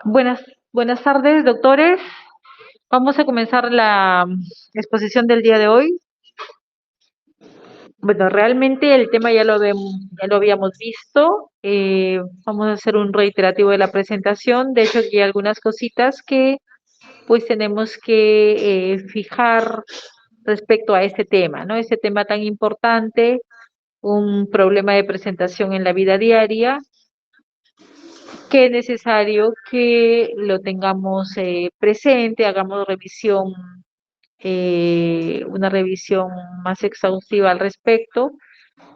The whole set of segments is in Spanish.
Buenas, buenas tardes, doctores. Vamos a comenzar la exposición del día de hoy. Bueno, realmente el tema ya lo habíamos visto. Vamos a hacer un reiterativo de la presentación. De hecho, aquí hay algunas cositas que pues tenemos que fijar respecto a este tema, ¿no? Este tema tan importante, un problema de presentación en la vida diaria, que es necesario que lo tengamos presente, hagamos una revisión más exhaustiva al respecto,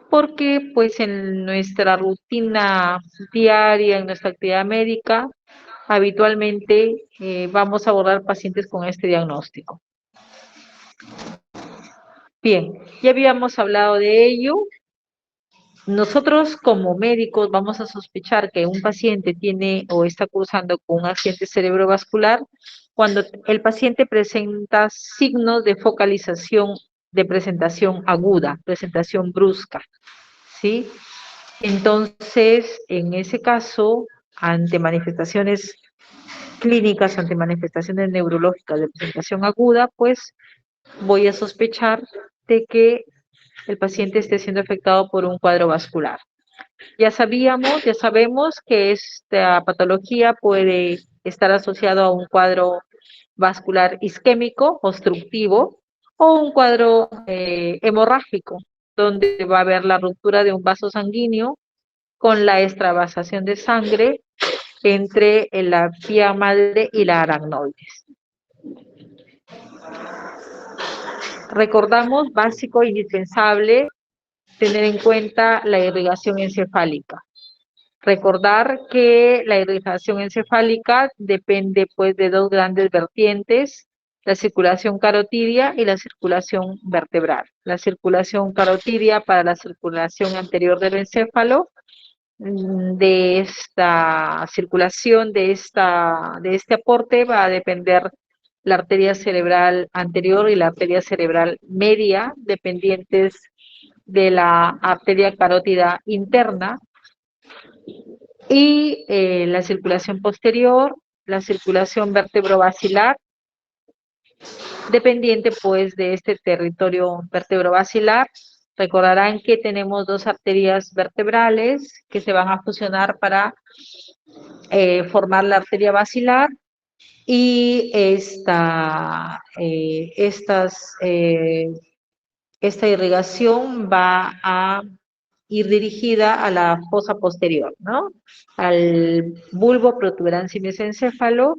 porque pues en nuestra rutina diaria, en nuestra actividad médica, habitualmente vamos a abordar pacientes con este diagnóstico. Bien, ya habíamos hablado de ello. Nosotros como médicos vamos a sospechar que un paciente tiene o está cursando con un accidente cerebrovascular cuando el paciente presenta signos de focalización de presentación aguda, presentación brusca, ¿sí? Entonces, en ese caso, ante manifestaciones clínicas, ante manifestaciones neurológicas de presentación aguda, pues voy a sospechar de que el paciente esté siendo afectado por un cuadro vascular. Ya sabemos que esta patología puede estar asociado a un cuadro vascular isquémico, obstructivo, o un cuadro hemorrágico, donde va a haber la ruptura de un vaso sanguíneo con la extravasación de sangre entre la vía madre y la aracnoides. Recordamos, básico e indispensable, tener en cuenta la irrigación encefálica. Recordar que la irrigación encefálica depende pues de dos grandes vertientes, la circulación carotidia y la circulación vertebral. La circulación carotidia para la circulación anterior del encéfalo, de esta circulación, de este aporte va a depender la arteria cerebral anterior y la arteria cerebral media, dependientes de la arteria carótida interna, y la circulación posterior, la circulación vertebrovascular, dependiente pues de este territorio vertebrovascular. Recordarán que tenemos dos arterias vertebrales que se van a fusionar para formar la arteria basilar, y esta irrigación va a ir dirigida a la fosa posterior, ¿no? Al bulbo, protuberancia y mesencéfalo,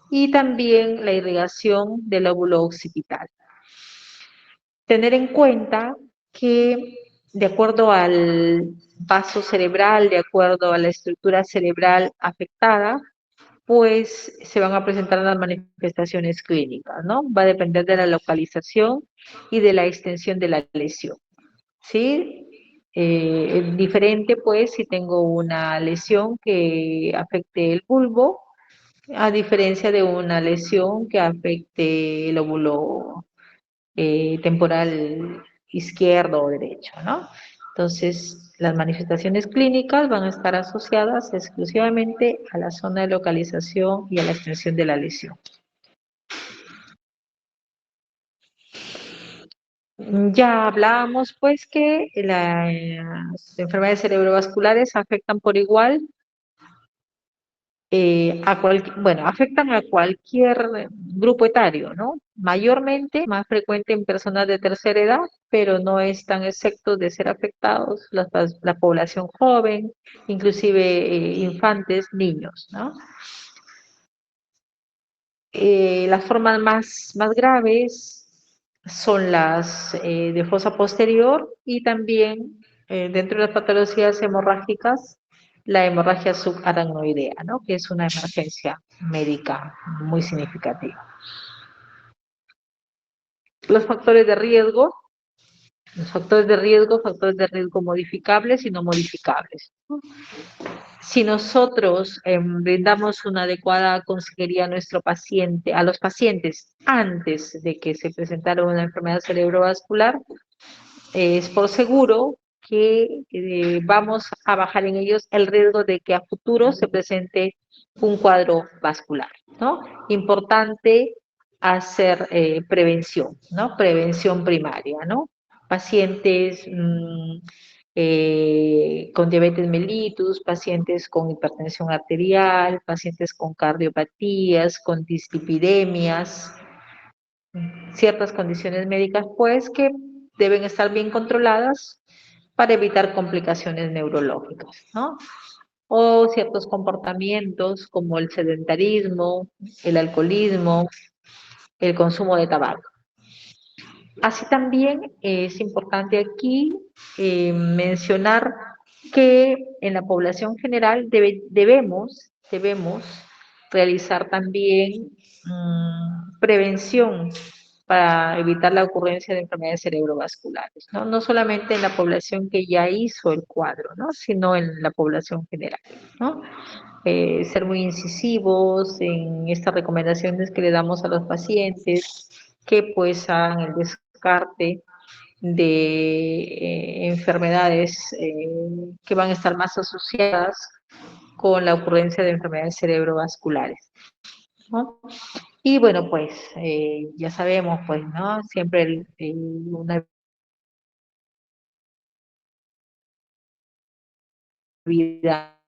y también la irrigación del lóbulo occipital. Tener en cuenta que de acuerdo al vaso cerebral, de acuerdo a la estructura cerebral afectada, pues se van a presentar las manifestaciones clínicas, ¿no? Va a depender de la localización y de la extensión de la lesión, ¿sí? Es diferente, pues, si tengo una lesión que afecte el bulbo, a diferencia de una lesión que afecte el óvulo temporal izquierdo o derecho, ¿no? Entonces, las manifestaciones clínicas van a estar asociadas exclusivamente a la zona de localización y a la extensión de la lesión. Ya hablábamos pues que las enfermedades cerebrovasculares afectan por igual afectan a cualquier grupo etario, ¿no? Mayormente, más frecuente en personas de tercera edad, pero no están exentos de ser afectados la población joven, inclusive infantes, niños, ¿no? Las formas más graves son las de fosa posterior, y también dentro de las patologías hemorrágicas, la hemorragia subaracnoidea, ¿no? Que es una emergencia médica muy significativa. Los factores de riesgo, factores de riesgo modificables y no modificables. Si nosotros brindamos una adecuada consejería a nuestro paciente, a los pacientes antes de que se presentara una enfermedad cerebrovascular, es por seguro que vamos a bajar en ellos el riesgo de que a futuro se presente un cuadro vascular, ¿no? Importante hacer prevención, ¿no? Prevención primaria, ¿no? Pacientes con diabetes mellitus, pacientes con hipertensión arterial, pacientes con cardiopatías, con dislipidemias, ciertas condiciones médicas, pues, que deben estar bien controladas para evitar complicaciones neurológicas, ¿no? O ciertos comportamientos como el sedentarismo, el alcoholismo, el consumo de tabaco. Así también es importante aquí mencionar que en la población general debemos realizar también prevención para evitar la ocurrencia de enfermedades cerebrovasculares, ¿no? No solamente en la población que ya hizo el cuadro, ¿no? Sino en la población general, ¿no? Ser muy incisivos en estas recomendaciones que le damos a los pacientes, que pues hagan el descarte de enfermedades que van a estar más asociadas con la ocurrencia de enfermedades cerebrovasculares, ¿no? Y bueno, pues ya sabemos, pues, ¿no? Siempre una vida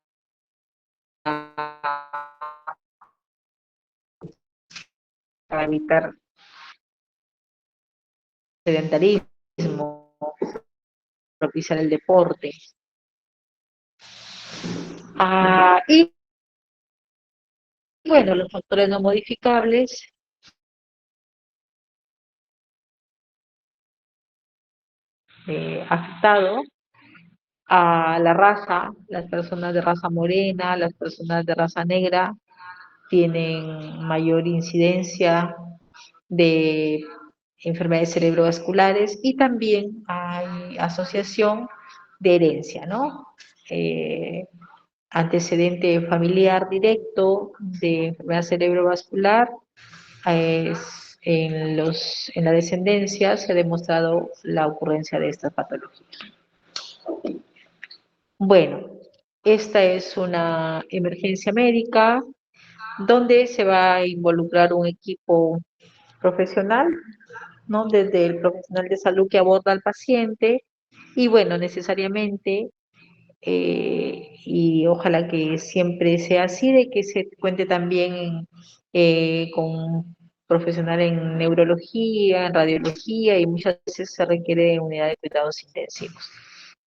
para evitar sedentarismo, propiciar el deporte. Y bueno, los factores no modificables afectado a la raza, las personas de raza morena, las personas de raza negra tienen mayor incidencia de enfermedades cerebrovasculares y también hay asociación de herencia, ¿no? Eh, Antecedente familiar directo de enfermedad cerebrovascular en la descendencia se ha demostrado la ocurrencia de estas patologías. Bueno, esta es una emergencia médica donde se va a involucrar un equipo profesional, ¿no? Desde el profesional de salud que aborda al paciente y bueno, necesariamente, y ojalá que siempre sea así, de que se cuente también con profesional en neurología, en radiología y muchas veces se requiere unidad de cuidados intensivos.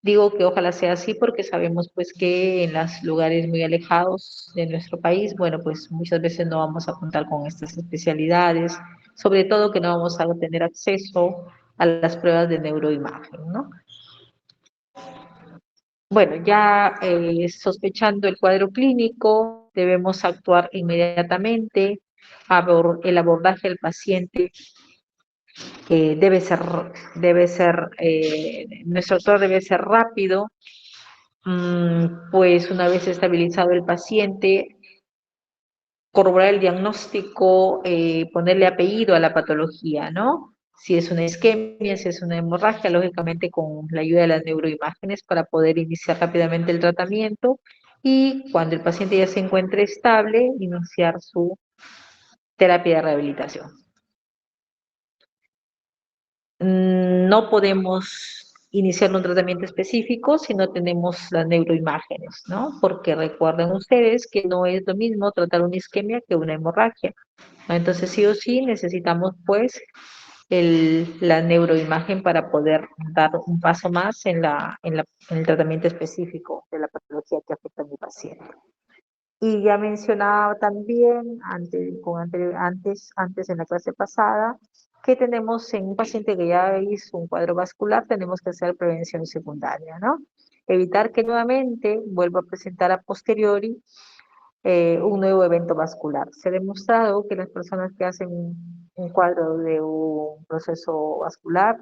Digo que ojalá sea así porque sabemos pues que en los lugares muy alejados de nuestro país, bueno, pues muchas veces no vamos a contar con estas especialidades, sobre todo que no vamos a tener acceso a las pruebas de neuroimagen, ¿no? Bueno, ya sospechando el cuadro clínico, debemos actuar inmediatamente. El abordaje del paciente nuestro actor debe ser rápido, pues una vez estabilizado el paciente, corroborar el diagnóstico, ponerle apellido a la patología, ¿no? Si es una isquemia, si es una hemorragia, lógicamente con la ayuda de las neuroimágenes para poder iniciar rápidamente el tratamiento y cuando el paciente ya se encuentre estable, iniciar su terapia de rehabilitación. No podemos iniciar un tratamiento específico si no tenemos las neuroimágenes, ¿no? Porque recuerden ustedes que no es lo mismo tratar una isquemia que una hemorragia, ¿no? Entonces sí o sí necesitamos pues la neuroimagen para poder dar un paso más en el tratamiento específico de la patología que afecta a mi paciente. Y ya mencionaba también antes en la clase pasada que tenemos en un paciente que ya hizo un cuadro vascular, tenemos que hacer prevención secundaria, ¿no? Evitar que nuevamente vuelva a presentar a posteriori un nuevo evento vascular. Se ha demostrado que las personas que hacen un cuadro de un proceso vascular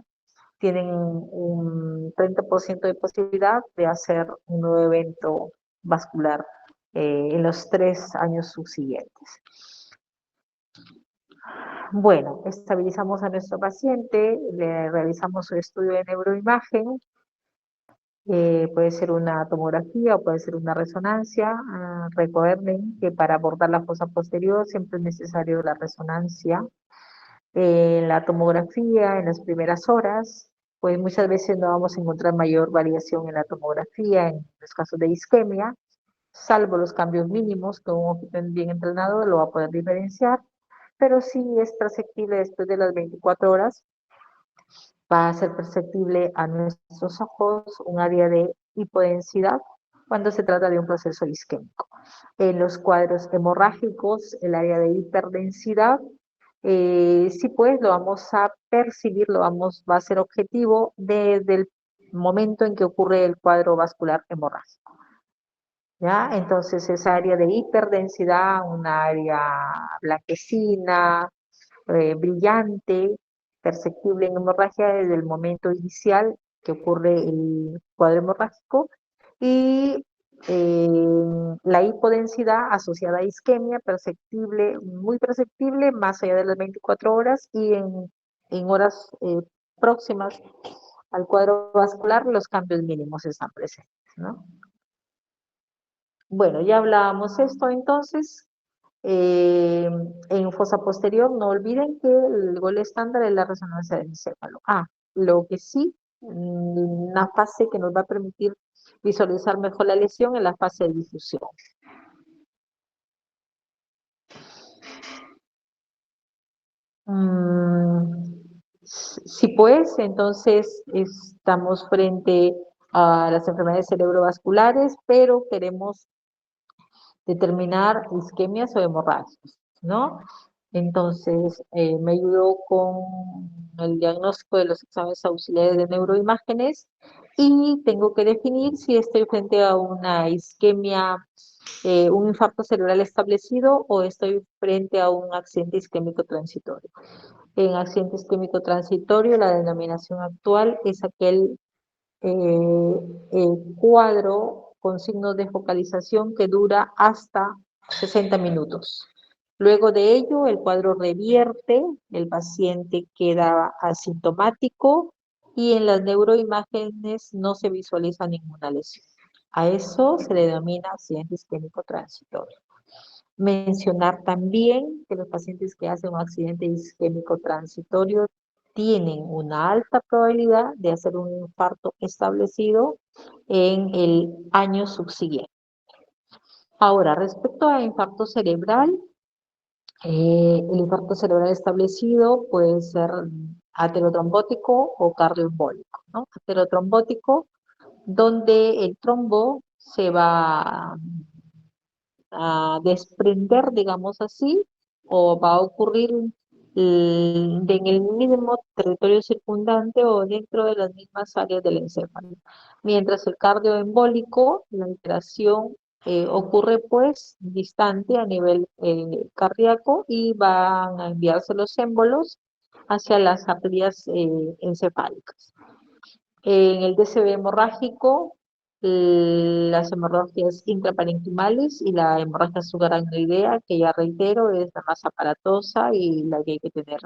tienen un 30% de posibilidad de hacer un nuevo evento vascular en los 3 años subsiguientes. Bueno, estabilizamos a nuestro paciente, le realizamos su estudio de neuroimagen Puede ser una tomografía o puede ser una resonancia. Recuerden que para abordar la fosa posterior siempre es necesario la resonancia. En la tomografía, en las primeras horas, pues muchas veces no vamos a encontrar mayor variación en la tomografía, en los casos de isquemia, salvo los cambios mínimos que un ojo bien entrenado lo va a poder diferenciar, pero sí es perceptible después de las 24 horas, va a ser perceptible a nuestros ojos un área de hipodensidad cuando se trata de un proceso isquémico. En los cuadros hemorrágicos, el área de hiperdensidad, sí pues lo vamos a percibir, va a ser objetivo desde el momento en que ocurre el cuadro vascular hemorrágico. ¿Ya? Entonces esa área de hiperdensidad, una área blanquecina, brillante, perceptible en hemorragia desde el momento inicial que ocurre el cuadro hemorrágico, y la hipodensidad asociada a isquemia, perceptible, muy perceptible, más allá de las 24 horas, y en horas próximas al cuadro vascular los cambios mínimos están presentes, ¿no? Bueno, ya hablábamos esto entonces. Eh, en fosa posterior, no olviden que el gol estándar es la resonancia del encéfalo. Lo que sí, una fase que nos va a permitir visualizar mejor la lesión es la fase de difusión. Si pues, entonces estamos frente a las enfermedades cerebrovasculares, pero queremos determinar isquemias o hemorragias, ¿no? Entonces, me ayudó con el diagnóstico de los exámenes auxiliares de neuroimágenes y tengo que definir si estoy frente a una isquemia, un infarto cerebral establecido, o estoy frente a un accidente isquémico transitorio. En accidente isquémico transitorio, la denominación actual es aquel cuadro con signos de focalización que dura hasta 60 minutos. Luego de ello, el cuadro revierte, el paciente queda asintomático y en las neuroimágenes no se visualiza ninguna lesión. A eso se le denomina accidente isquémico transitorio. Mencionar también que los pacientes que hacen un accidente isquémico transitorio tienen una alta probabilidad de hacer un infarto establecido en el año subsiguiente. Ahora, respecto a infarto cerebral, el infarto cerebral establecido puede ser aterotrombótico o cardioembólico, ¿no? Aterotrombótico, donde el trombo se va a desprender, digamos así, o va a ocurrir en el mismo territorio circundante o dentro de las mismas áreas del encéfalo. Mientras el cardioembólico, la alteración ocurre pues distante a nivel cardíaco y van a enviarse los émbolos hacia las arterias encefálicas. En el DCB hemorrágico, las hemorragias intraparenquimales y la hemorragia subaracnoidea, que ya reitero, es la más aparatosa y la que hay que tener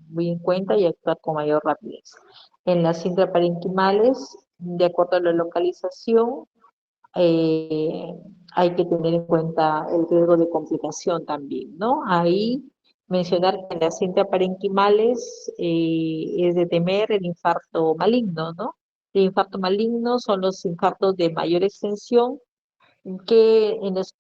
muy en cuenta y actuar con mayor rapidez. En las intraparenquimales, de acuerdo a la localización, eh, hay que tener en cuenta el riesgo de complicación también, ¿no? Ahí mencionar que en las intraparenquimales es de temer el infarto maligno, ¿no? El infarto maligno son los infartos de mayor extensión en los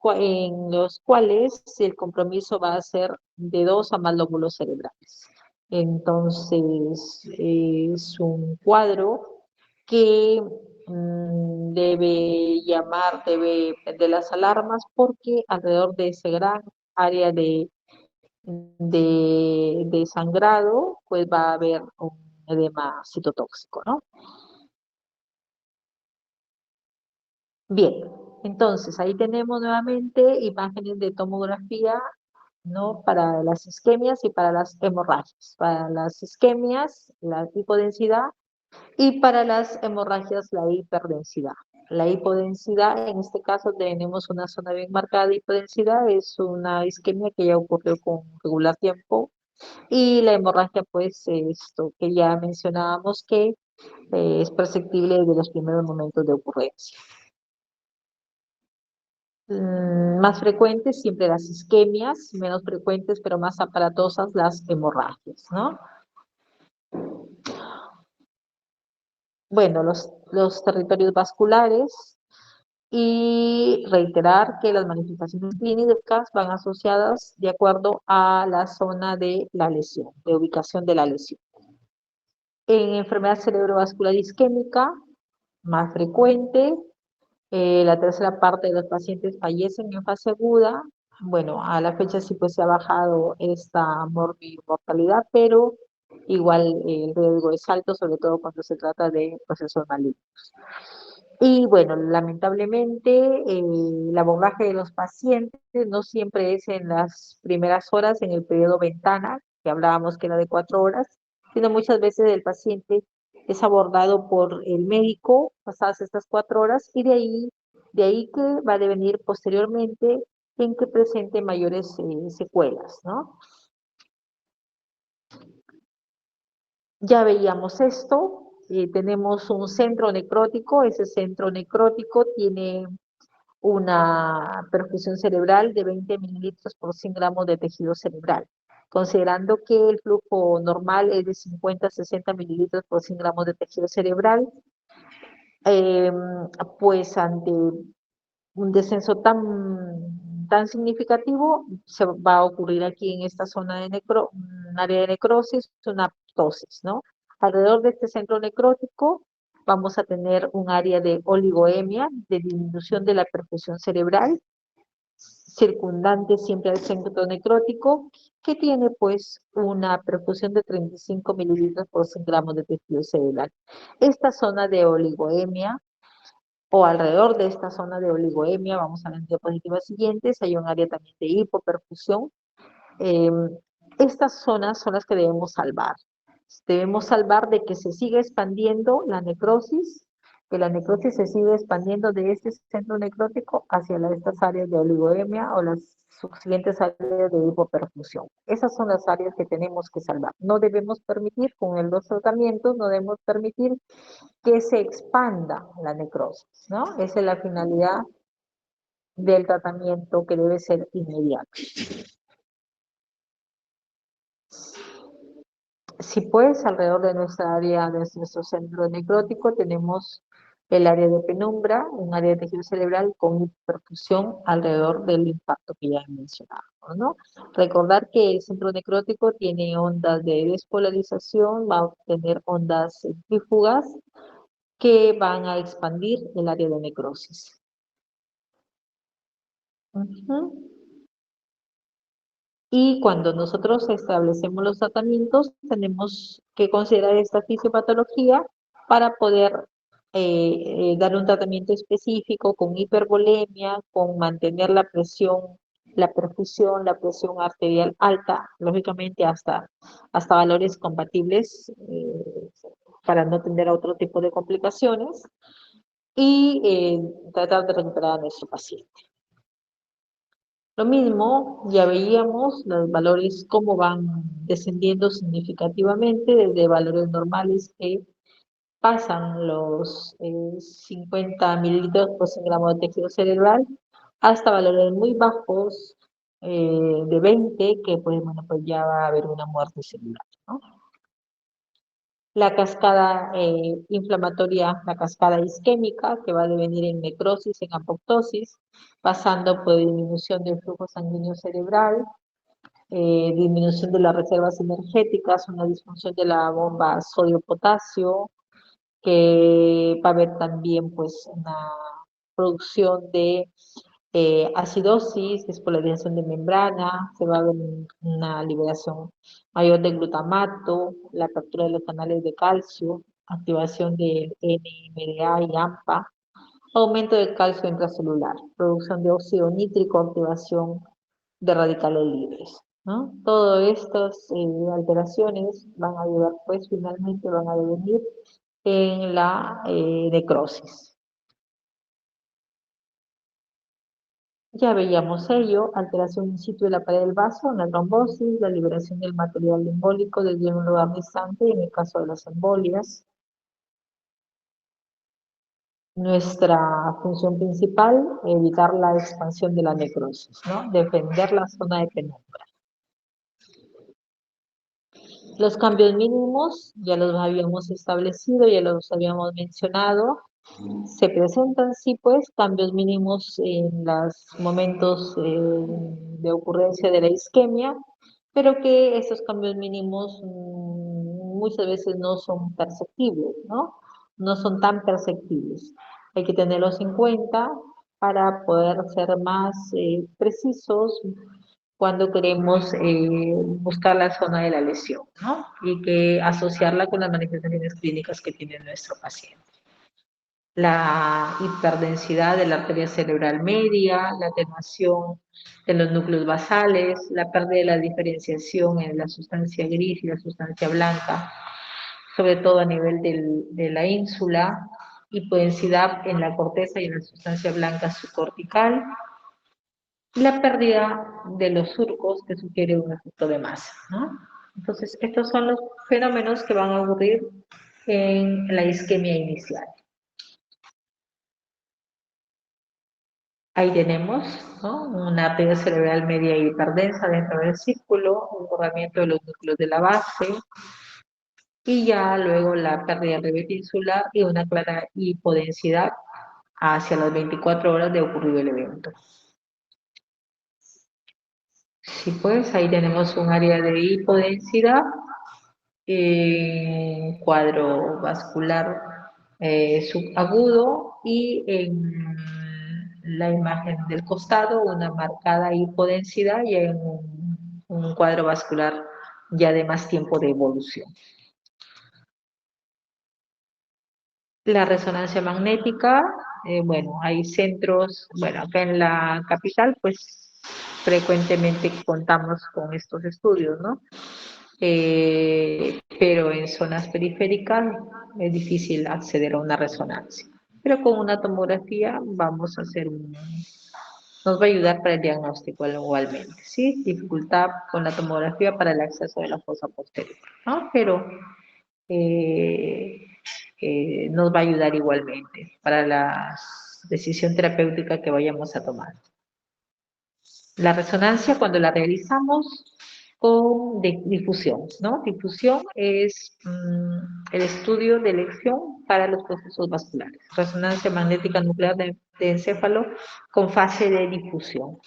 cuales el compromiso va a ser de dos a más lóbulos cerebrales. Entonces, es un cuadro que debe prender las alarmas porque alrededor de ese gran área de sangrado, pues va a haber un edema citotóxico, ¿no? Bien, entonces ahí tenemos nuevamente imágenes de tomografía, ¿no? Para las isquemias y para las hemorragias. Para las isquemias, la hipodensidad, y para las hemorragias, la hiperdensidad. La hipodensidad, en este caso tenemos una zona bien marcada de hipodensidad, es una isquemia que ya ocurrió con regular tiempo, y la hemorragia, pues esto que ya mencionábamos, que Es perceptible desde los primeros momentos de ocurrencia. Más frecuentes siempre las isquemias, menos frecuentes pero más aparatosas las hemorragias, ¿no? Bueno, los territorios vasculares y reiterar que las manifestaciones clínicas van asociadas de acuerdo a la zona de la lesión, de ubicación de la lesión. En enfermedad cerebrovascular isquémica, más frecuente, la tercera parte de los pacientes fallecen en fase aguda. Bueno, a la fecha sí pues se ha bajado esta mortalidad, pero igual el riesgo es alto, sobre todo cuando se trata de procesos malignos. Y bueno, lamentablemente el abordaje de los pacientes no siempre es en las primeras horas, en el periodo ventana, que hablábamos que era de 4 horas, sino muchas veces el paciente es abordado por el médico pasadas estas 4 horas y de ahí que va a devenir posteriormente en que presente mayores secuelas, ¿no? Ya veíamos esto, tenemos un centro necrótico, ese centro necrótico tiene una perfusión cerebral de 20 mililitros por 100 gramos de tejido cerebral, considerando que el flujo normal es de 50 a 60 mililitros por 100 gramos de tejido cerebral, eh, pues ante un descenso tan significativo, se va a ocurrir aquí en esta zona de un área de necrosis, una ptosis, ¿no? Alrededor de este centro necrótico vamos a tener un área de oligoemia, de disminución de la perfusión cerebral, circundante siempre al centro necrótico, que tiene pues una perfusión de 35 mililitros por 100 gramos de tejido cerebral. Esta zona de oligoemia o alrededor de esta zona de oligoemia, vamos a las diapositivas siguientes, hay un área también de hipoperfusión. Eh, Estas zonas son las que debemos salvar. Debemos salvar de que se siga expandiendo la necrosis, que la necrosis se siga expandiendo de este centro necrótico hacia estas áreas de oligoemia o las subsiguientes áreas de hipoperfusión. Esas son las áreas que tenemos que salvar. No debemos permitir, con los tratamientos, no debemos permitir que se expanda la necrosis, ¿no? Esa es la finalidad del tratamiento que debe ser inmediato. Si pues alrededor de nuestra área, de nuestro centro necrótico, tenemos el área de penumbra, un área de tejido cerebral con hiperfusión alrededor del impacto que ya he mencionado, ¿no? Recordar que el centro necrótico tiene ondas de despolarización, va a tener ondas centrífugas que van a expandir el área de necrosis. Ujú. Y cuando nosotros establecemos los tratamientos, tenemos que considerar esta fisiopatología para poder dar un tratamiento específico con hipervolemia, con mantener la presión, la perfusión, la presión arterial alta, lógicamente hasta valores compatibles para no tener otro tipo de complicaciones y tratar de recuperar a nuestro paciente. Lo mismo, ya veíamos los valores cómo van descendiendo significativamente desde valores normales que pasan los 50 mililitros por 100 gramos de tejido cerebral hasta valores muy bajos de 20 que pues, bueno, pues ya va a haber una muerte celular, ¿no? La cascada inflamatoria, la cascada isquémica, que va a devenir en necrosis, en apoptosis, pasando por disminución del flujo sanguíneo cerebral, disminución de las reservas energéticas, una disfunción de la bomba sodio-potasio, que va a haber también pues una producción de acidosis, despolarización de membrana, se va a ver una liberación mayor de glutamato, la apertura de los canales de calcio, activación de NMDA y AMPA, aumento del calcio intracelular, producción de óxido nítrico, activación de radicales libres, ¿no? Todas estas alteraciones van a ayudar, pues finalmente van a devenir en la necrosis. Ya veíamos ello, alteración in situ de la pared del vaso, una trombosis, la liberación del material embólico desde un lugar distante, en el caso de las embolias. Nuestra función principal, evitar la expansión de la necrosis, ¿no? Defender la zona de penumbra. Los cambios mínimos ya los habíamos establecido, ya los habíamos mencionado. Se presentan, sí, pues, cambios mínimos en los momentos de ocurrencia de la isquemia, pero que esos cambios mínimos muchas veces no son perceptibles, ¿no? No son tan perceptibles. Hay que tenerlos en cuenta para poder ser más precisos cuando queremos buscar la zona de la lesión, ¿no? Y que asociarla con las manifestaciones clínicas que tiene nuestro paciente. La hiperdensidad de la arteria cerebral media, la atenuación de los núcleos basales, la pérdida de la diferenciación en la sustancia gris y la sustancia blanca, sobre todo a nivel de la ínsula, hipodensidad en la corteza y en la sustancia blanca subcortical, y la pérdida de los surcos que sugiere un efecto de masa, ¿no? Entonces, estos son los fenómenos que van a ocurrir en la isquemia inicial. Ahí tenemos, ¿no?, una arteria cerebral media hiperdensa dentro del círculo, un borramiento de los núcleos de la base, y ya luego la pérdida de veta insular y una clara hipodensidad hacia las 24 horas de ocurrido el evento. Sí, pues ahí tenemos un área de hipodensidad, cuadro vascular subagudo, y en la imagen del costado una marcada hipodensidad y en un cuadro vascular ya de más tiempo de evolución. La resonancia magnética, bueno, hay centros, bueno, acá en la capital pues frecuentemente contamos con estos estudios, ¿no? Pero en zonas periféricas es difícil acceder a una resonancia. Pero con una tomografía vamos a hacer nos va a ayudar para el diagnóstico igualmente, ¿sí? Dificultad con la tomografía para el acceso de la fosa posterior, ¿no? Pero eh, nos va a ayudar igualmente para la decisión terapéutica que vayamos a tomar. La resonancia, cuando la realizamos con difusión, ¿no? Difusión es el estudio de elección para los procesos vasculares. Resonancia magnética nuclear de encéfalo con fase de difusión.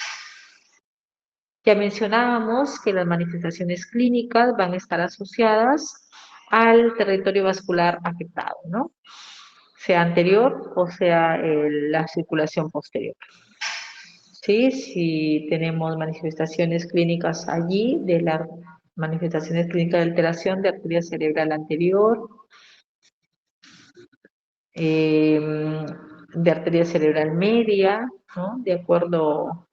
Ya mencionábamos que las manifestaciones clínicas van a estar asociadas al territorio vascular afectado, ¿no? Sea anterior o sea la circulación posterior. ¿Sí? Si tenemos manifestaciones clínicas allí, de las manifestaciones clínicas de alteración de arteria cerebral anterior, de arteria cerebral media, ¿no?, de acuerdo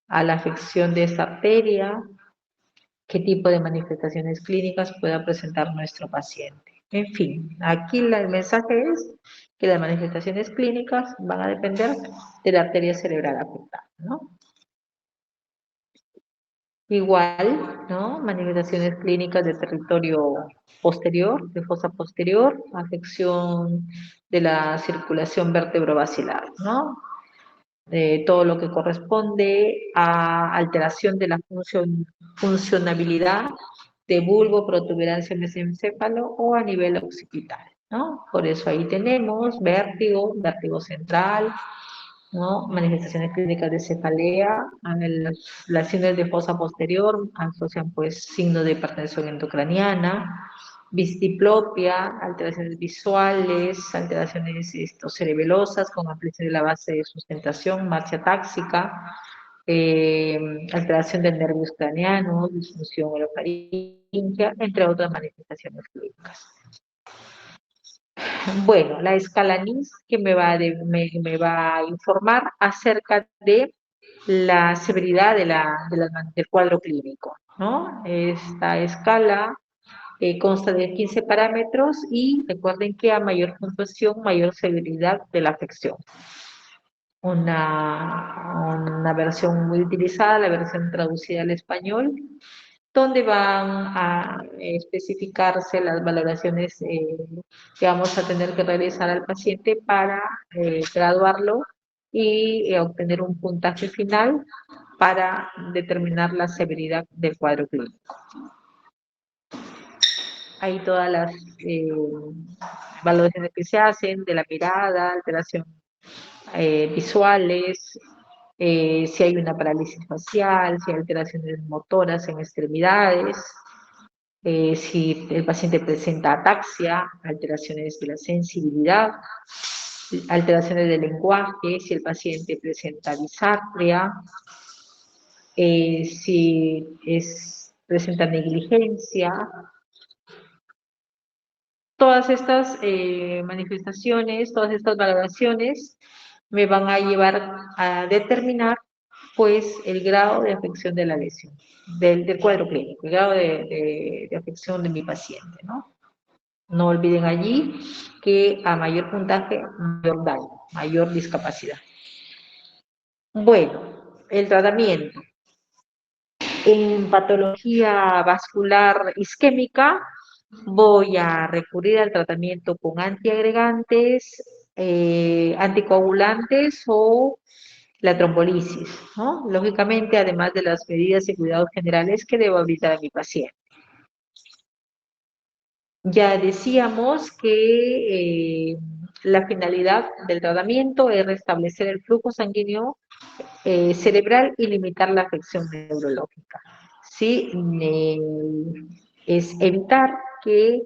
a la afección de esta arteria, qué tipo de manifestaciones clínicas pueda presentar nuestro paciente. En fin, aquí el mensaje es que las manifestaciones clínicas van a depender de la arteria cerebral afectada, ¿no? Igual, ¿no? Manifestaciones clínicas de territorio posterior, de fosa posterior, afección de la circulación vértebro-basilar, ¿no? Todo lo que corresponde a alteración de la funcionabilidad de bulbo, protuberancia mesencéfalo o a nivel occipital, ¿no? Por eso ahí tenemos vértigo, vértigo central, ¿no? Manifestaciones clínicas de cefalea, las síndromes de fosa posterior asocian pues signos de hipertensión endocraniana, visciplopia, alteraciones visuales, alteraciones cerebelosas con ampliación de la base de sustentación, marcha táxica, alteración del nervio craneano, disfunción orofaringia, entre otras manifestaciones clínicas. Bueno, la escala NIS que me va a informar acerca de la severidad del cuadro clínico, ¿no? Esta escala consta de 15 parámetros y recuerden que a mayor puntuación, mayor severidad de la afección. Una versión muy utilizada, la versión traducida al español, donde van a especificarse las valoraciones que vamos a tener que realizar al paciente para graduarlo y obtener un puntaje final para determinar la severidad del cuadro clínico. Hay todas las valoraciones que se hacen de la mirada, alteración visuales, si hay una parálisis facial, si hay alteraciones motoras en extremidades, si el paciente presenta ataxia, alteraciones de la sensibilidad, alteraciones del lenguaje, si el paciente presenta disartria, si presenta negligencia. Todas estas manifestaciones, todas estas valoraciones me van a llevar a determinar pues el grado de afección de la lesión, del cuadro clínico, el grado de afección de mi paciente, ¿no? No olviden allí que a mayor puntaje, mayor daño, mayor discapacidad. Bueno, el tratamiento. En patología vascular isquémica, voy a recurrir al tratamiento con antiagregantes, anticoagulantes o la trombolisis, ¿no? Lógicamente, además de las medidas y cuidados generales que debo evitar a mi paciente. Ya decíamos que la finalidad del tratamiento es restablecer el flujo sanguíneo cerebral y limitar la afección neurológica. ¿Sí? Es evitar que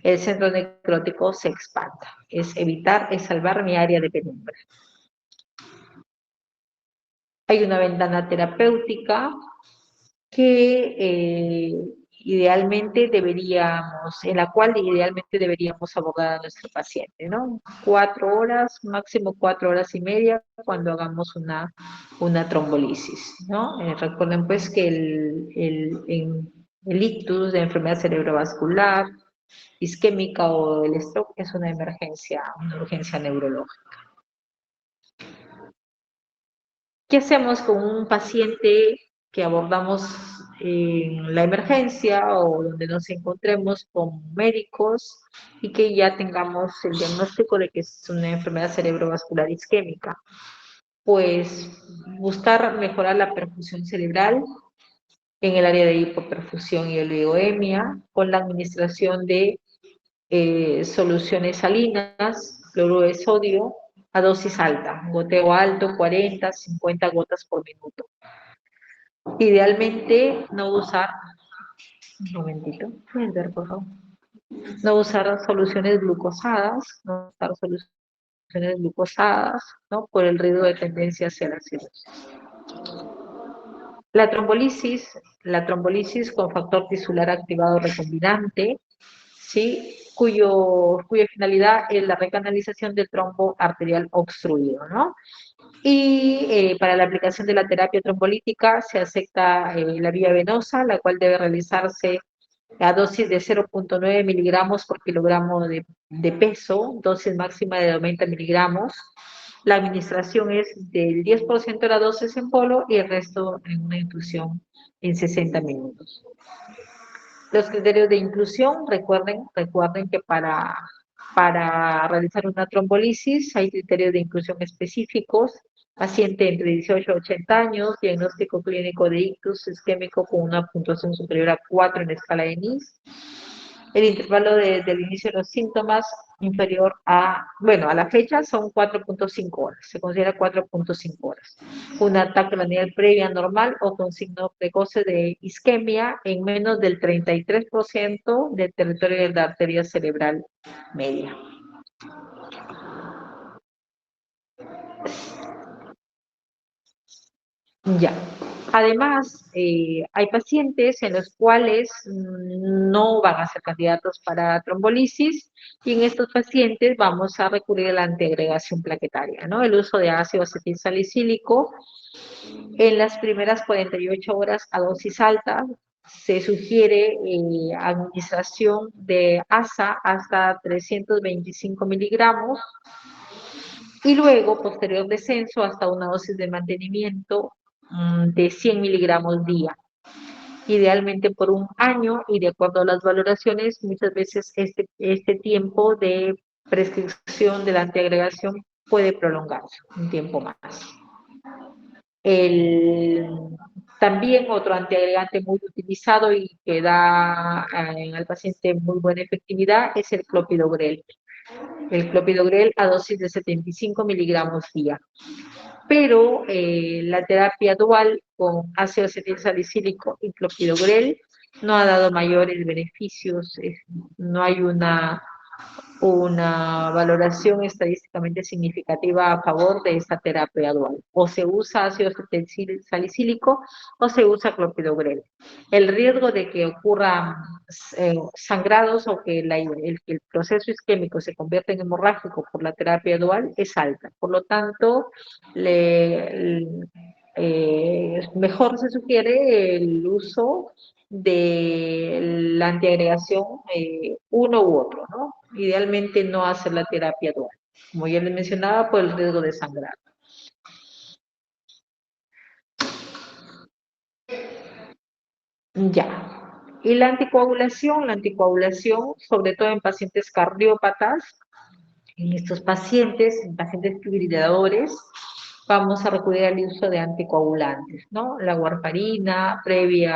el centro necrótico se expanda, es salvar mi área de penumbra. Hay una ventana terapéutica que en la cual idealmente deberíamos abordar a nuestro paciente, ¿no? 4 horas, máximo 4 horas y media cuando hagamos una trombolisis, ¿no? Recuerden pues que el ictus de enfermedad cerebrovascular, isquémica o el stroke es una emergencia, una urgencia neurológica. ¿Qué hacemos con un paciente que abordamos en la emergencia o donde nos encontremos con médicos y que ya tengamos el diagnóstico de que es una enfermedad cerebrovascular isquémica? Pues buscar mejorar la perfusión cerebral en el área de hipoperfusión y oligoemia con la administración de soluciones salinas, cloruro de sodio, a dosis alta, goteo alto, 40, 50 gotas por minuto. Idealmente no usar, un momentito, ¿puedes ver por favor? No usar soluciones glucosadas, ¿no? Por el riesgo de tendencia hacia la cirrosis. La trombolisis con factor tisular activado recombinante, ¿sí? Cuya finalidad es la recanalización del trombo arterial obstruido, ¿no? Y para la aplicación de la terapia trombolítica se acepta la vía venosa, la cual debe realizarse a dosis de 0,9 miligramos por kilogramo de peso, dosis máxima de 90 miligramos. La administración es del 10% de la dosis en polvo y el resto en una infusión en 60 minutos. Los criterios de inclusión, recuerden que para realizar una trombolisis hay criterios de inclusión específicos: paciente entre 18 y 80 años, diagnóstico clínico de ictus isquémico con una puntuación superior a 4 en la escala de NIS, el intervalo del inicio de los síntomas inferior a la fecha son 4,5 horas, se considera 4,5 horas. Un ataque manual previa normal o con signos precoces de isquemia en menos del 33% del territorio de la arteria cerebral media. Ya. Además, hay pacientes en los cuales no van a ser candidatos para trombolisis y en estos pacientes vamos a recurrir a la antiagregación plaquetaria, ¿no? El uso de ácido acetilsalicílico en las primeras 48 horas a dosis alta. Se sugiere administración de ASA hasta 325 miligramos y luego posterior descenso hasta una dosis de mantenimiento de 100 miligramos día. idealmente por un año, y de acuerdo a las valoraciones, muchas veces este tiempo de prescripción de la antiagregación puede prolongarse un tiempo más. El, También otro antiagregante muy utilizado y que da al paciente muy buena efectividad es el clopidogrel. El clopidogrel a dosis de 75 miligramos día. Pero la terapia dual con ácido acetilsalicílico y clopidogrel no ha dado mayores beneficios. No hay una valoración estadísticamente significativa a favor de esta terapia dual. O se usa ácido salicílico o se usa clopidogrel. El riesgo de que ocurran sangrados o que el proceso isquémico se convierta en hemorrágico por la terapia dual es alta. Por lo tanto, mejor se sugiere el uso de la antiagregación uno u otro, ¿no? Idealmente no hacer la terapia dual, como ya les mencionaba, por el riesgo de sangrar. Ya. Y la anticoagulación, sobre todo en pacientes cardiópatas, en estos pacientes, en pacientes fibrilladores, vamos a recurrir al uso de anticoagulantes, ¿no? La warfarina, previo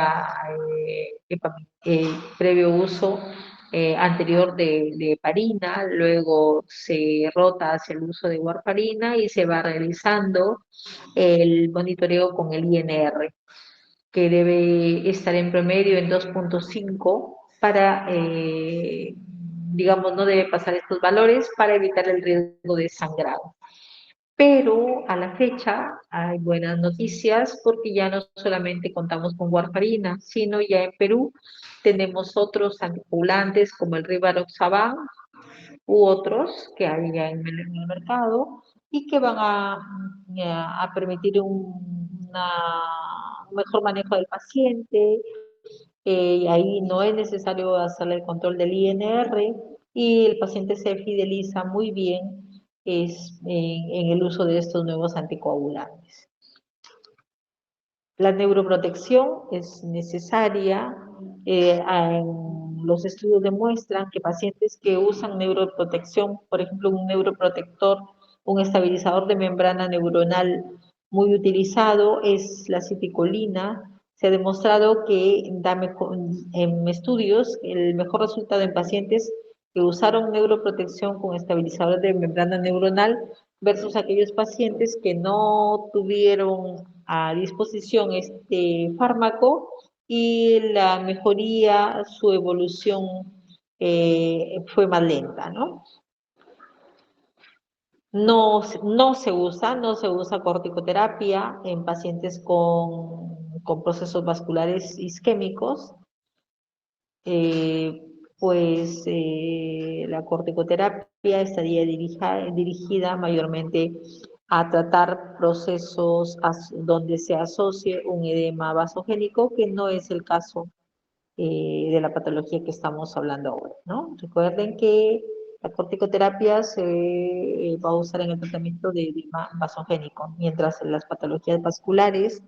uso anterior de heparina, luego se rota hacia el uso de warfarina y se va realizando el monitoreo con el INR, que debe estar en promedio en 2,5 para, digamos, no debe pasar estos valores para evitar el riesgo de sangrado. Pero a la fecha hay buenas noticias porque ya no solamente contamos con warfarina, sino ya en Perú tenemos otros anticoagulantes como el Rivaroxaban u otros que hay ya en el mercado y que van a permitir un mejor manejo del paciente. Y ahí no es necesario hacerle el control del INR y el paciente se fideliza muy bien en el uso de estos nuevos anticoagulantes. La neuroprotección es necesaria. Los estudios demuestran que pacientes que usan neuroprotección, por ejemplo, un neuroprotector, un estabilizador de membrana neuronal muy utilizado es la citicolina. Se ha demostrado que en estudios el mejor resultado en pacientes que usaron neuroprotección con estabilizador de membrana neuronal versus aquellos pacientes que no tuvieron a disposición este fármaco y la mejoría, su evolución fue más lenta, ¿no? No se usa corticoterapia en pacientes con procesos vasculares isquémicos, eh, la corticoterapia estaría dirigida mayormente a tratar procesos donde se asocie un edema vasogénico, que no es el caso de la patología que estamos hablando ahora, ¿no? Recuerden que la corticoterapia se va a usar en el tratamiento de edema vasogénico, mientras las patologías vasculares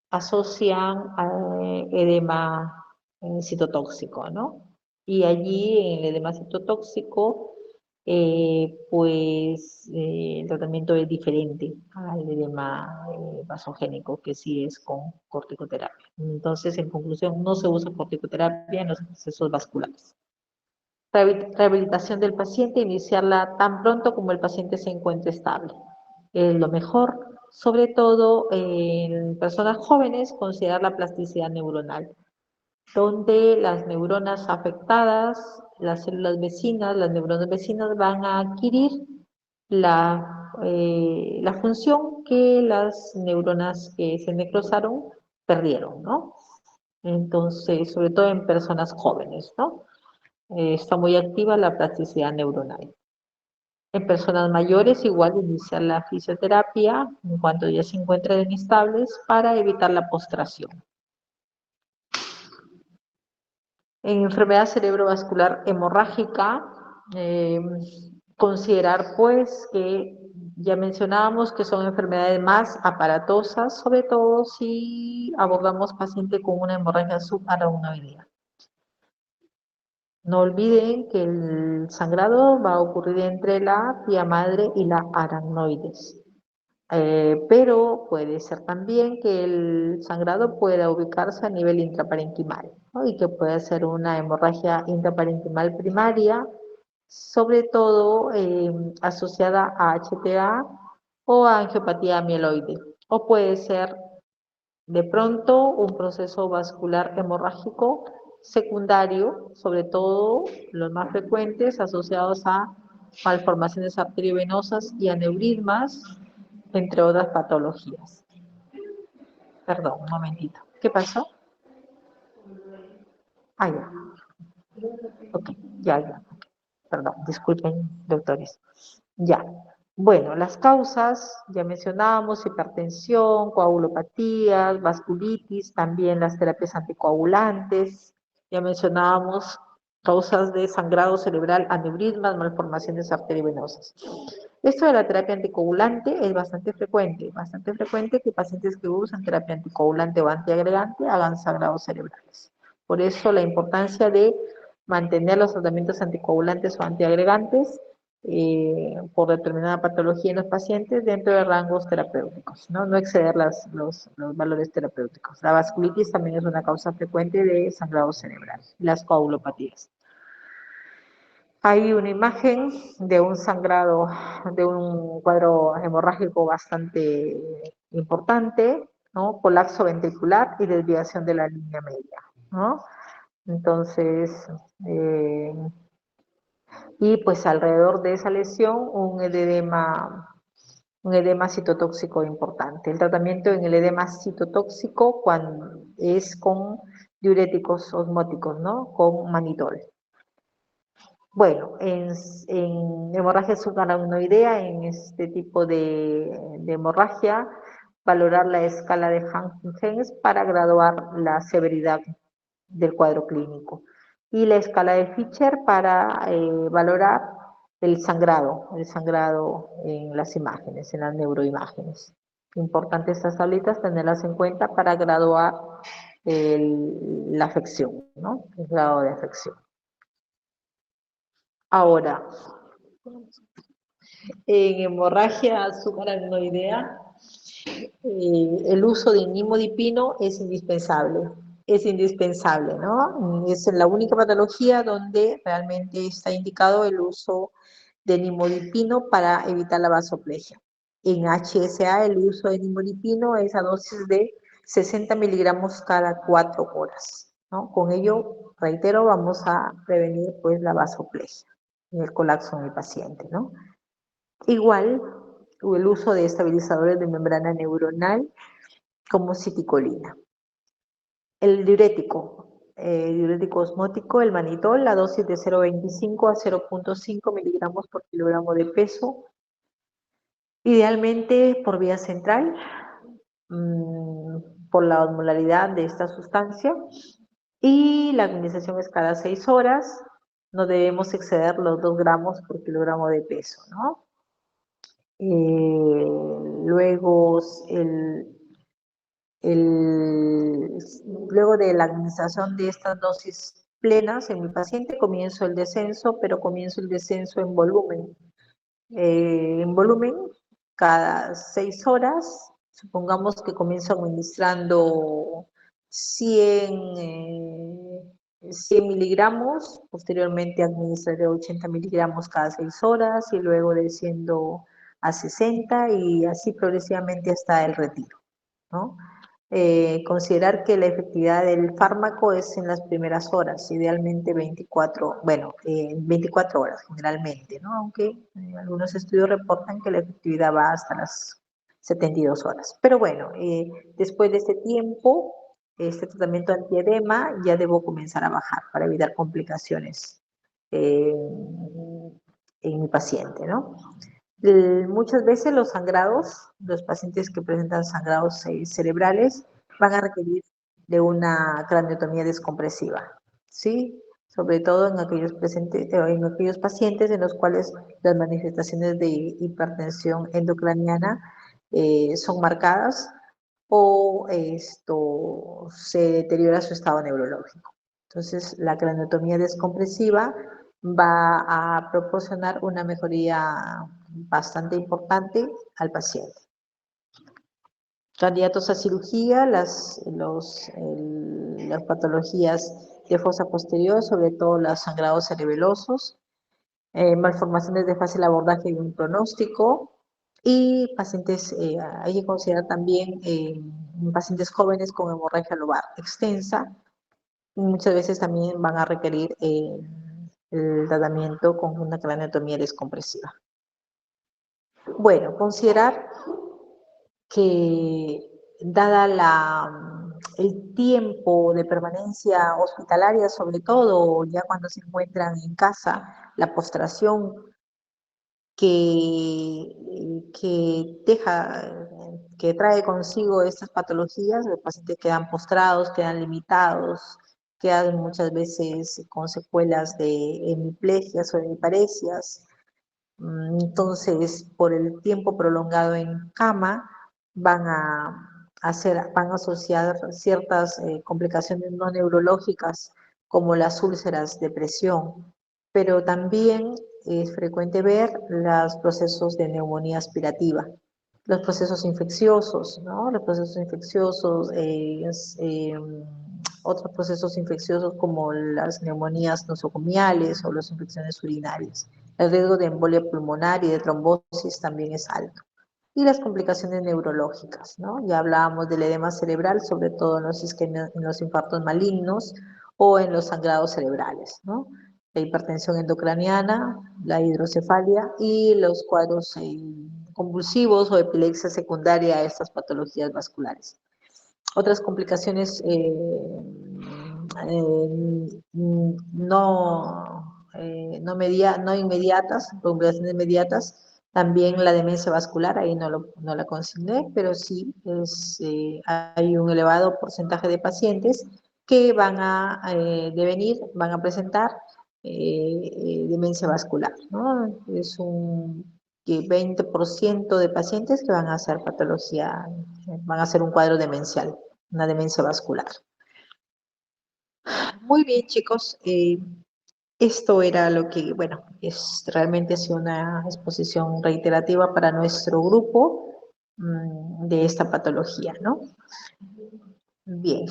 asocian edema citotóxico, ¿no? Y allí en el edema citotóxico, el tratamiento es diferente al edema vasogénico, que sí es con corticoterapia. Entonces, en conclusión, no se usa corticoterapia en los procesos vasculares. Rehabilitación del paciente, iniciarla tan pronto como el paciente se encuentre estable. Es lo mejor, sobre todo en personas jóvenes, considerar la plasticidad neuronal, donde las neuronas afectadas, las células vecinas, las neuronas vecinas van a adquirir la función que las neuronas que se necrosaron perdieron, ¿no? Entonces, sobre todo en personas jóvenes, ¿no? Está muy activa la plasticidad neuronal. En personas mayores, igual iniciar la fisioterapia en cuanto ya se encuentren inestables para evitar la postración. En enfermedad cerebrovascular hemorrágica, considerar pues que Ya mencionábamos que son enfermedades más aparatosas, sobre todo si abordamos paciente con una hemorragia subaracnoidea. No olviden que el sangrado va a ocurrir entre la vía madre y la aracnoides. Pero puede ser también que el sangrado pueda ubicarse a nivel intraparenquimal, ¿no? Y que pueda ser una hemorragia intraparenquimal primaria, sobre todo asociada a HTA o a angiopatía mieloide. O puede ser de pronto un proceso vascular hemorrágico secundario, sobre todo los más frecuentes asociados a malformaciones arteriovenosas y aneurismas, entre otras patologías. Perdón, un momentito. ¿Qué pasó? Ah, ya. Ok, ya. Perdón, disculpen, doctores. Ya. Bueno, las causas, ya mencionábamos, hipertensión, coagulopatías, vasculitis, también las terapias anticoagulantes, ya mencionábamos causas de sangrado cerebral, aneurismas, malformaciones arteriovenosas. Esto de la terapia anticoagulante es bastante frecuente que pacientes que usan terapia anticoagulante o antiagregante hagan sangrados cerebrales. Por eso la importancia de mantener los tratamientos anticoagulantes o antiagregantes por determinada patología en los pacientes dentro de rangos terapéuticos, no, no exceder los valores terapéuticos. La vasculitis también es una causa frecuente de sangrado cerebral, las coagulopatías. Hay una imagen de un sangrado, de un cuadro hemorrágico bastante importante, ¿no? Colapso ventricular y desviación de la línea media, ¿no? Entonces, eh, y pues alrededor de esa lesión un edema citotóxico importante. El tratamiento en el edema citotóxico es con diuréticos osmóticos, ¿no? Con manitol. Bueno, en hemorragia subaracnoidea, en este tipo de hemorragia, valorar la escala de Hansen para graduar la severidad del cuadro clínico. Y la escala de Fischer para valorar el sangrado en las imágenes, en las neuroimágenes. Importante estas tablitas tenerlas en cuenta para graduar la afección, ¿no? El grado de afección. Ahora, en hemorragia subaracnoidea, el uso de nimodipino es indispensable, ¿no? Es la única patología donde realmente está indicado el uso de nimodipino para evitar la vasoplegia. En HSA el uso de nimodipino es a dosis de 60 miligramos cada 4 horas, ¿no? Con ello, reitero, vamos a prevenir pues la vasoplegia y el colapso en el paciente, ¿no? Igual, el uso de estabilizadores de membrana neuronal como citicolina. El diurético osmótico, el manitol, la dosis de 0,25 a 0,5 miligramos por kilogramo de peso, idealmente por vía central, por la osmolaridad de esta sustancia, y la administración es cada 6 horas, no debemos exceder los 2 gramos por kilogramo de peso, ¿no? Luego, luego de la administración de estas dosis plenas en mi paciente, comienzo el descenso, pero comienzo el descenso en volumen. En volumen, cada 6 horas, supongamos que comienzo administrando 100 miligramos, posteriormente administraré 80 miligramos cada 6 horas y luego desciendo a 60 y así progresivamente hasta el retiro, ¿no? Considerar que la efectividad del fármaco es en las primeras horas, idealmente 24, bueno, 24 horas generalmente, ¿no? Aunque algunos estudios reportan que la efectividad va hasta las 72 horas. Pero bueno, después de este tiempo, este tratamiento antiedema, ya debo comenzar a bajar para evitar complicaciones eh, en mi paciente, ¿no? Muchas veces los pacientes que presentan sangrados cerebrales van a requerir de una craniotomía descompresiva, ¿sí? sobre todo en aquellos pacientes en los cuales las manifestaciones de hipertensión endocraniana son marcadas o se deteriora su estado neurológico. Entonces, la craniotomía descompresiva va a proporcionar una mejoría bastante importante al paciente. Candidatos a cirugía, las patologías de fosa posterior, sobre todo los sangrados cerebelosos, malformaciones de fácil abordaje y un pronóstico, y pacientes, hay que considerar también pacientes jóvenes con hemorragia lobar extensa, muchas veces también van a requerir el tratamiento con una craniotomía descompresiva. Bueno, considerar que dada el tiempo de permanencia hospitalaria, sobre todo ya cuando se encuentran en casa, la postración que trae consigo estas patologías, los pacientes quedan postrados, quedan limitados, quedan muchas veces con secuelas de hemiplegias o hemiparesias. Entonces, por el tiempo prolongado en cama, van a asociar ciertas complicaciones no neurológicas como las úlceras de presión, pero también es frecuente ver los procesos de neumonía aspirativa, los procesos infecciosos, ¿no? Los procesos infecciosos, otros procesos infecciosos como las neumonías nosocomiales o las infecciones urinarias. El riesgo de embolia pulmonar y de trombosis también es alto. Y las complicaciones neurológicas, ¿no? Ya hablábamos del edema cerebral, sobre todo en los infartos malignos o en los sangrados cerebrales, ¿no? La hipertensión endocraniana, la hidrocefalia y los cuadros convulsivos o epilepsia secundaria a estas patologías vasculares. Otras complicaciones no inmediatas, complicaciones inmediatas, también la demencia vascular, ahí no la consigné, pero sí hay un elevado porcentaje de pacientes que van a van a presentar demencia vascular, ¿no? Es un 20% de pacientes que van a hacer patología, van a hacer un cuadro demencial, una demencia vascular. Muy bien, chicos. Esto era lo que, bueno, realmente ha sido una exposición reiterativa para nuestro grupo de esta patología, ¿no? Bien.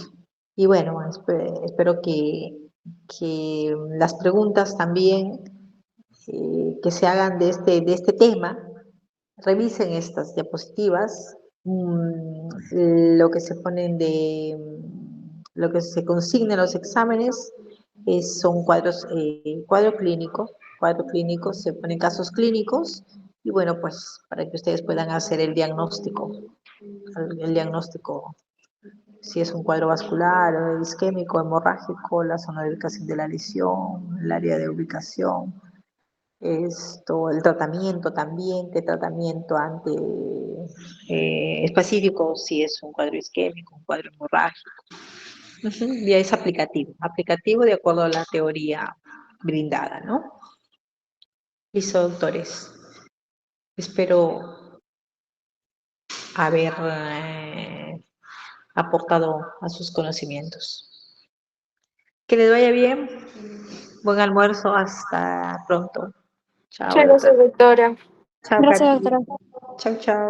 Y bueno, espero que las preguntas también que se hagan de este tema, revisen estas diapositivas, lo que se ponen lo que se consigna en los exámenes son cuadro clínico, se ponen casos clínicos, y bueno, pues para que ustedes puedan hacer el diagnóstico, si es un cuadro vascular, o isquémico, hemorrágico, la zona de ubicación de la lesión, el área de ubicación, el tratamiento también, qué tratamiento específico, si es un cuadro isquémico, un cuadro hemorrágico. Ya es aplicativo de acuerdo a la teoría brindada, ¿no? Listo, doctores. Espero haber aportado a sus conocimientos. Que les vaya bien. Buen almuerzo. Hasta pronto. Chao. Muchas gracias, doctora. Chao, Gracias, Katy. doctora. Chao, chao.